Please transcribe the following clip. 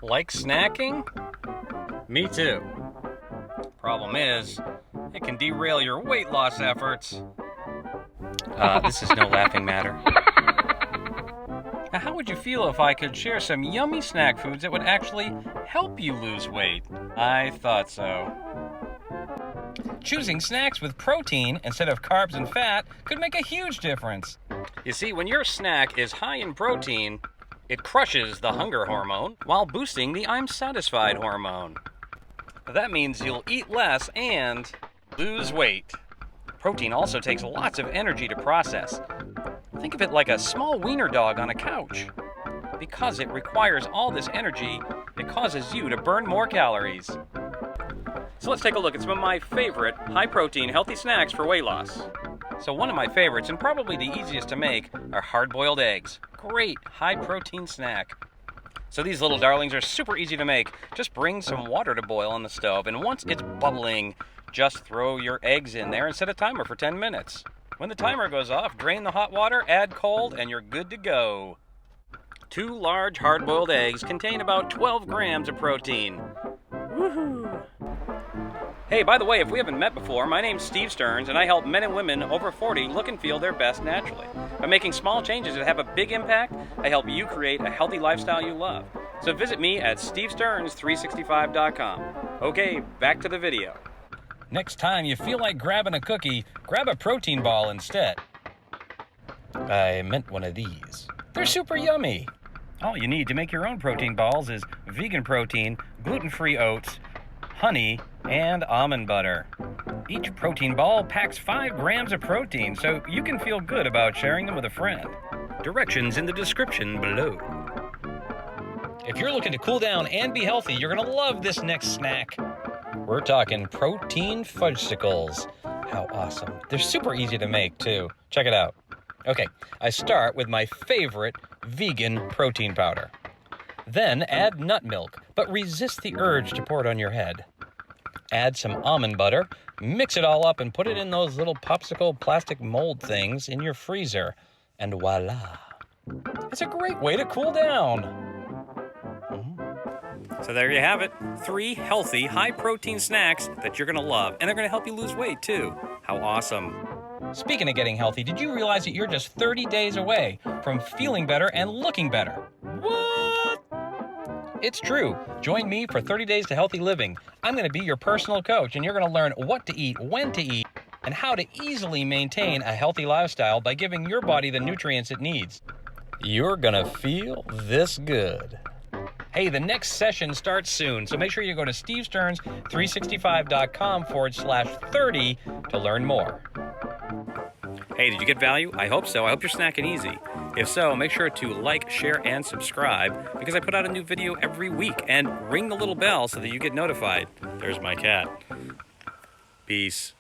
Like snacking? Me too. Problem is, it can derail your weight loss efforts. This is no laughing matter. Now, how would you feel if I could share some yummy snack foods that would actually help you lose weight? I thought so. Choosing snacks with protein instead of carbs and fat could make a huge difference. You see, when your snack is high in protein, it crushes the hunger hormone while boosting the I'm satisfied hormone. That means you'll eat less and lose weight. Protein also takes lots of energy to process. Think of it like a small wiener dog on a couch. Because it requires all this energy, it causes you to burn more calories. So let's take a look at some of my favorite high-protein, healthy snacks for weight loss. So one of my favorites, and probably the easiest to make, are hard-boiled eggs. Great high-protein snack. So these little darlings are super easy to make. Just bring some water to boil on the stove, and once it's bubbling, just throw your eggs in there and set a timer for 10 minutes. When the timer goes off, drain the hot water, add cold, and you're good to go. 2 large hard-boiled eggs contain about 12 grams of protein. Woohoo! Hey, by the way, if we haven't met before, my name's Steve Stearns, and I help men and women over 40 look and feel their best naturally. By making small changes that have a big impact, I help you create a healthy lifestyle you love. So visit me at stevestearns365.com. Okay, back to the video. Next time you feel like grabbing a cookie, grab a protein ball instead. I meant one of these. They're super yummy. All you need to make your own protein balls is vegan protein, gluten-free oats, honey, and almond butter. Each protein ball packs 5 grams of protein, so you can feel good about sharing them with a friend. Directions in the description below. If you're looking to cool down and be healthy, you're gonna love this next snack. We're talking protein fudgesicles. How awesome. They're super easy to make too. Check it out. Okay, I start with my favorite vegan protein powder. Then add nut milk, but resist the urge to pour it on your head. Add some almond butter, mix it all up and put it in those little popsicle plastic mold things in your freezer. And voila. It's a great way to cool down. So there you have it. 3 healthy, high-protein snacks that you're gonna love. And they're gonna help you lose weight too. How awesome. Speaking of getting healthy, did you realize that you're just 30 days away from feeling better and looking better? What? It's true. Join me for 30 Days to Healthy Living. I'm gonna be your personal coach, and you're gonna learn what to eat, when to eat, and how to easily maintain a healthy lifestyle by giving your body the nutrients it needs. You're gonna feel this good. Hey, the next session starts soon, so make sure you go to stevestearns365.com/30 to learn more. Hey, did you get value? I hope so. I hope you're snacking easy. If so, make sure to like, share, and subscribe because I put out a new video every week, and ring the little bell so that you get notified. There's my cat. Peace.